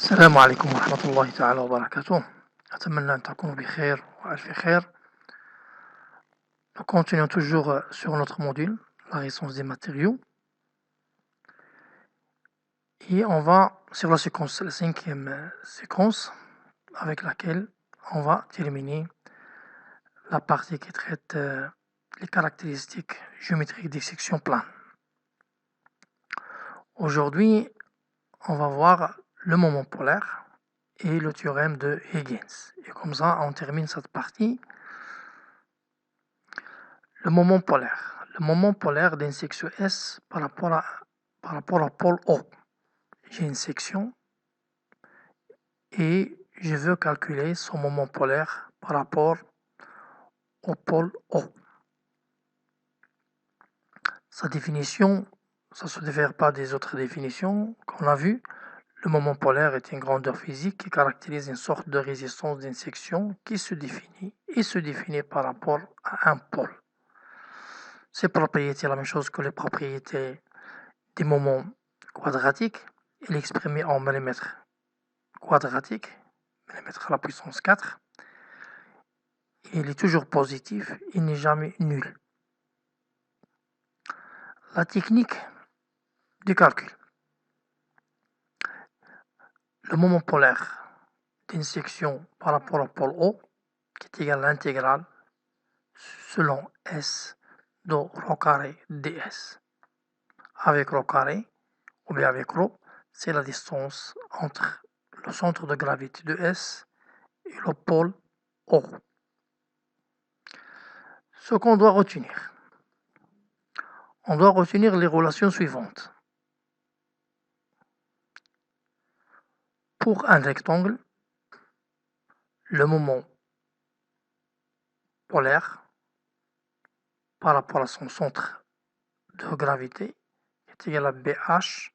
السلام عليكم ورحمة الله تعالى وبركاته. أتمنى أن تكونوا بخير وألف خير. Nous continuons toujours sur notre module, la résistance des matériaux. Et on va sur la séquence, la cinquième séquence, avec laquelle on va terminer la partie qui traite les caractéristiques géométriques des sections planes. Aujourd'hui, on va voir le moment polaire et le théorème de Huygens. Et comme ça, on termine cette partie. Le moment polaire. Le moment polaire d'une section S par rapport au pôle O. J'ai une section et je veux calculer son moment polaire par rapport au pôle O. Sa définition, ça ne se diffère pas des autres définitions qu'on a vues. Le moment polaire est une grandeur physique qui caractérise une sorte de résistance d'une section qui se définit par rapport à un pôle. Ces propriétés, la même chose que les propriétés des moments quadratiques. Il est exprimé en millimètres quadratiques, millimètres à la puissance 4. Il est toujours positif, il n'est jamais nul. La technique du calcul. Le moment polaire d'une section par rapport au pôle O, qui est égal à l'intégrale selon S de ρ carré ds. Avec ρ carré, ou bien avec ρ, c'est la distance entre le centre de gravité de S et le pôle O. Ce qu'on doit retenir. On doit retenir les relations suivantes. Pour un rectangle, le moment polaire par rapport à son centre de gravité est égal à BH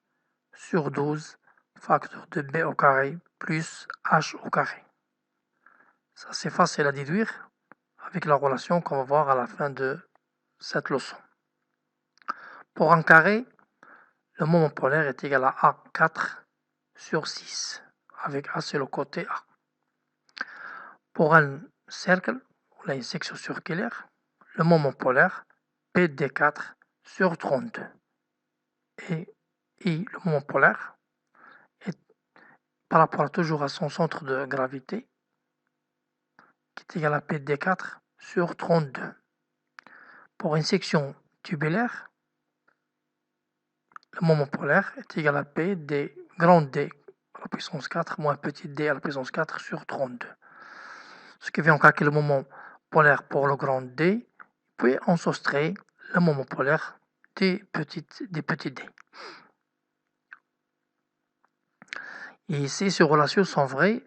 sur 12 facteur de B au carré plus H au carré. Ça, c'est facile à déduire avec la relation qu'on va voir à la fin de cette leçon. Pour un carré, le moment polaire est égal à A4 sur 6, avec A c'est le côté A. Pour un cercle, ou une section circulaire, le moment polaire PD4 sur 32. Et le moment polaire est par rapport toujours à son centre de gravité, qui est égal à PD4 sur 32. Pour une section tubulaire, le moment polaire est égal à P d grand D à la puissance 4 moins petit d à la puissance 4 sur 32. Ce qui fait en calculer le moment polaire pour le grand D, puis on soustrait le moment polaire des petits d. Et ici, ces relations sont vraies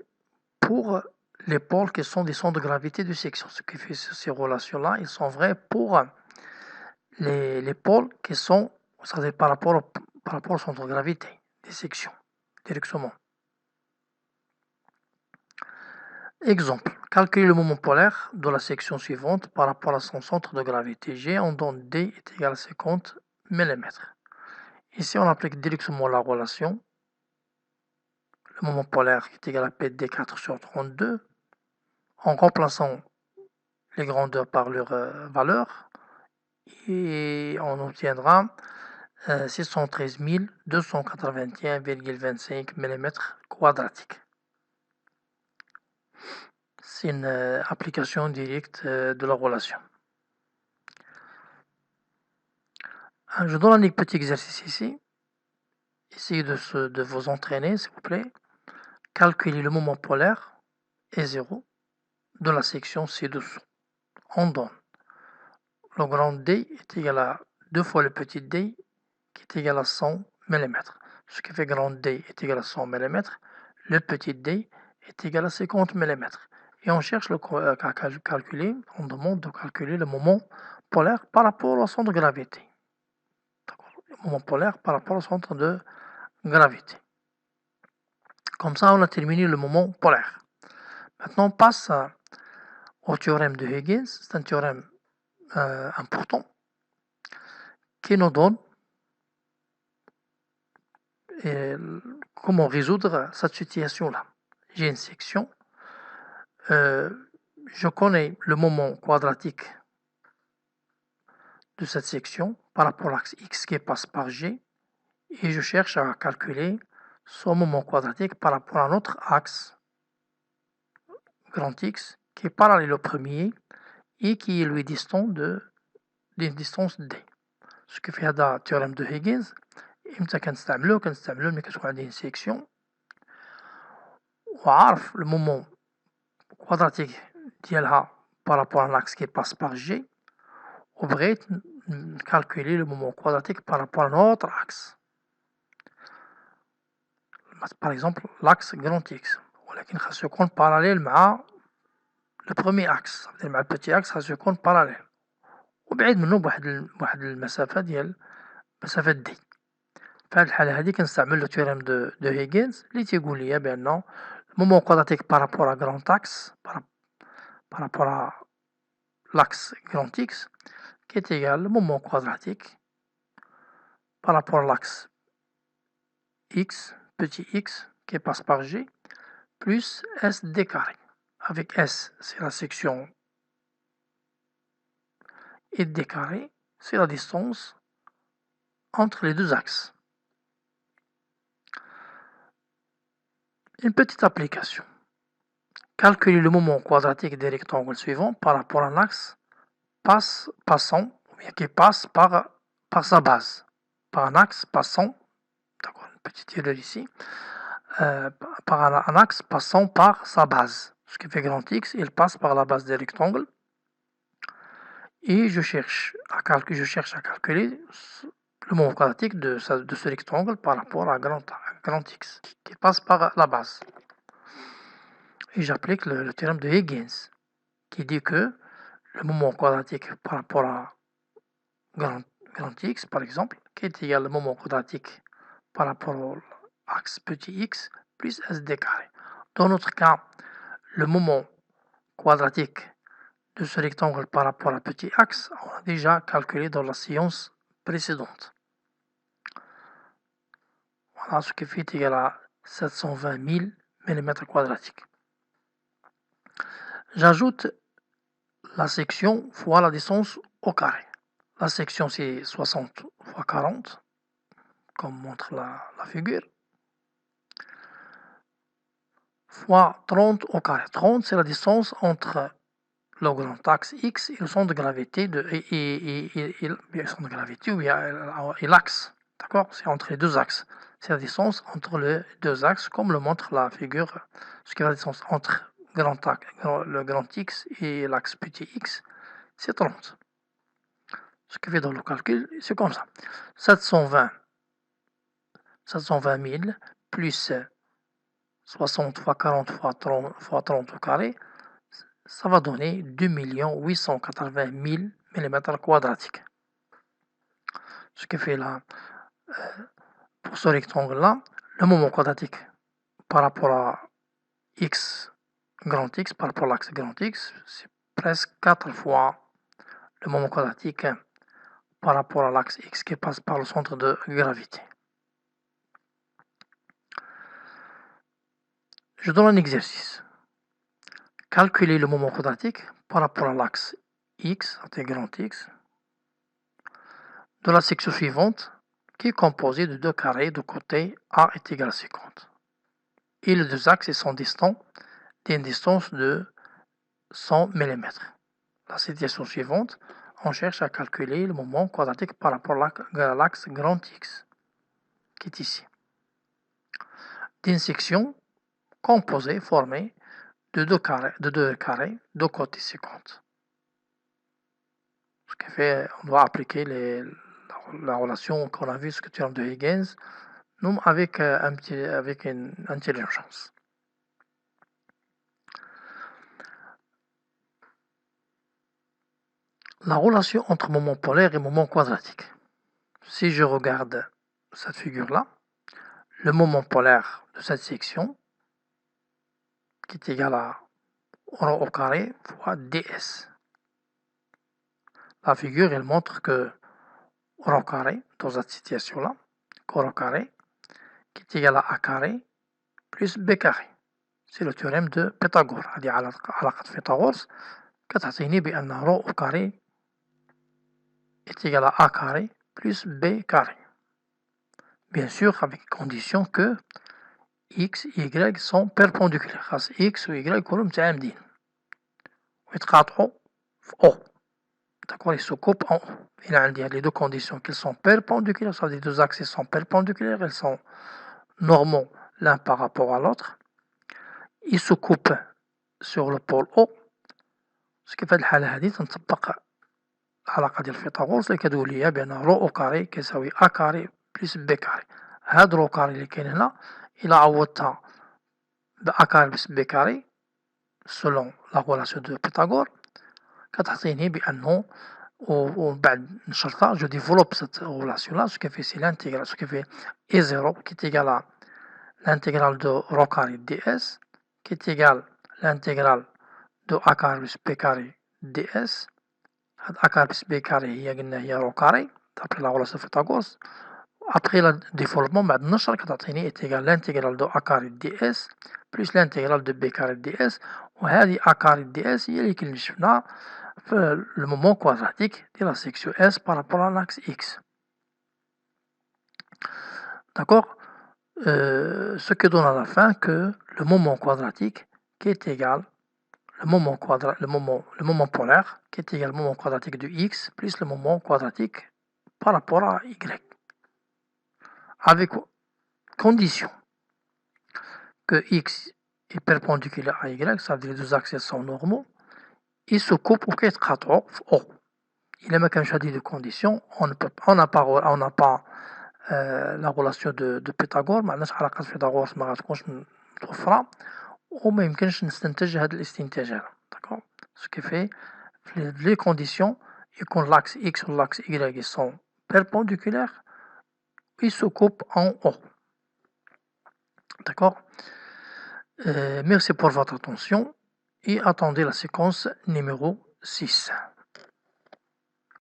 pour les pôles qui sont des centres de gravité de section. Ce qui fait ces relations-là, ils sont vraies pour les pôles qui sont, c'est-à-dire par rapport au centre de gravité des sections, directement. Exemple, calculer le moment polaire de la section suivante par rapport à son centre de gravité G en dont D est égal à 50 mm. Ici, on applique directement la relation. Le moment polaire est égal à PD4 sur 32 en remplaçant les grandeurs par leur valeur et on obtiendra 613 281,25 mm quadratiques. C'est une application directe de la relation. Je donne un petit exercice ici. Essayez de vous entraîner, s'il vous plaît. Calculez le moment polaire E0 de la section ci-dessous. On donne le grand D est égal à 2 fois le petit d qui est égal à 100 mm. Ce qui fait grand D est égal à 100 mm. Le petit d est égal à 50 mm. Et on cherche à calculer, on demande de calculer le moment polaire par rapport au centre de gravité. Le moment polaire par rapport au centre de gravité. Comme ça, on a terminé le moment polaire. Maintenant, on passe au théorème de Huygens. C'est un théorème important qui nous donne comment résoudre cette situation-là. J'ai une section, je connais le moment quadratique de cette section par rapport à l'axe x qui passe par g, et je cherche à calculer son moment quadratique par rapport à notre axe grand X qui est parallèle au premier et qui est lui distant d'une distance d. Ce qui fait هذا théorème de Higgins. امتى كنستعملو ملي كتكون عندي une section وعارف le moment quadratique ديالها par rapport à l'axe qui passe par G, وبغيت calculer le moment quadratique par rapport à notre axe. Par exemple l'axe grand X, ولكن خاصو يكون parallèle مع le premier axe, مع le petit axe خاصو يكون parallèle وبعيد منه بواحد المسافة ديال مسافة دي. في هاد الحالة هادي كنستعمل لو تيوريم دو هيغينز اللي تيقول ليا بأن المومون كوادراتيك بارابور ا grand axe par rapport à l'axe grand X qui est égal au moment quadratique par rapport à l'axe X, petit x, qui passe par G, plus S d carré. Avec S, c'est la section, et d carré, c'est la distance entre les deux axes. Une petite application. Calculer le moment quadratique des rectangles suivants par rapport à un axe passant, ou bien qui passe par sa base. Par un axe passant, d'accord, une petite erreur ici, par un axe passant par sa base. Ce qui fait grand X, il passe par la base des rectangles. Et je cherche à calculer le moment quadratique de ce rectangle par rapport à grand X, qui passe par la base. Et j'applique le théorème de Higgins, qui dit que le moment quadratique par rapport à grand X, par exemple, qui est égal au moment quadratique par rapport à axe petit x plus s d carré. Dans notre cas, le moment quadratique de ce rectangle par rapport à petit axe, on a déjà calculé dans la séance précédente. Voilà ce qui fait égal à 720 000 mm². J'ajoute la section fois la distance au carré. La section c'est 60 fois 40, comme montre la figure, fois 30 au carré. 30 c'est la distance entre le grand axe X et le centre de gravité et l'axe. D'accord? C'est entre les deux axes. C'est la distance entre les deux axes, comme le montre la figure. Ce qui est la distance entre le grand X et l'axe petit x, c'est 30. Ce qui fait dans le calcul, c'est comme ça. 720 000 plus 60 fois 40 fois 30 au carré, ça va donner 2 880 000 mm². Ce qui fait là, pour ce rectangle-là, le moment quadratique par rapport à x grand X, par rapport à l'axe grand X, c'est presque 4 fois le moment quadratique par rapport à l'axe X qui passe par le centre de gravité. Je donne un exercice. Calculer le moment quadratique par rapport à l'axe X, grand X, de la section suivante qui est composée de deux carrés de côté A est égal à 50. Et les deux axes sont distants d'une distance de 100 mm. La situation suivante, on cherche à calculer le moment quadratique par rapport à l'axe grand X, qui est ici. D'une section composée, formée de deux carrés de côté 50. Ce qui fait, on doit appliquer la relation qu'on a vue sur le théorème de Higgins, avec une intelligence. La relation entre moment polaire et moment quadratique. Si je regarde cette figure-là, le moment polaire de cette section, qui est égal à rho au carré fois ds. La figure, elle montre que rho carré, dans cette situation-là, rho carré, qui est égal à a carré plus b carré. C'est le théorème de Pythagore. هذه علاقة فيثاغورس كتعطيني بأن رو au carré est égal à a carré plus b carré. Bien sûr, avec condition que x et y sont perpendiculaires. خاص x و y يكونوا متعامدين ويتقاطعوا في O. D'accord, ils se coupent en O. Il a dit les deux conditions qu'ils sont perpendiculaires, ça veut dire les deux axes sont perpendiculaires, ils sont normaux l'un par rapport à l'autre. Ils se coupent sur le pôle O. Ce qui fait الحالة هذه تنطبق العلاقة ديال فيثاغورس اللي كتقول لي بأن رو أو كاري كيساوي أ كاري بلس بي كاري. هاد رو كاري اللي كاين هنا إلا عوضتها ب أ كاري بلس بي كاري selon la relation de Pythagore كتعطيني بأنه وبعد نشرطها je développe cette relation là ce qui fait c'est l'intégral ce qui fait E0 qui est égal à l'intégrale de rho carré ds qui est égal à l'intégrale de a carré plus b carré ds. a carré plus b carré هي قلنا هي rho carré d'après la relation de Pythagore. Après le développement بعد النشر كتعطيني est égal à l'intégrale de a carré ds plus l'intégrale de b carré ds وهذه a carré ds هي اللي كنشفنا le moment quadratique de la section S par rapport à l'axe X. D'accord, ce qui donne à la fin que le moment quadratique qui est égal le moment polaire qui est égal au moment quadratique de X plus le moment quadratique par rapport à Y. Avec condition que X est perpendiculaire à Y, ça veut dire que les deux axes sont normaux, ils se coupent au كيتقاطعوا في O. إلا ما كانش هذه les conditions, on n'a pas la relation de Pythagore، ما عندناش علاقة فيثاغورس ما غتكونش متوفرة وما يمكنش نستنتج هذا الاستنتاج هذا. D'accord, ce qui fait les conditions يكون l'axe X ou l'axe Y ils sont perpendiculaires, ils se coupent en O. D'accord, merci pour votre attention et attendez la séquence numéro 6.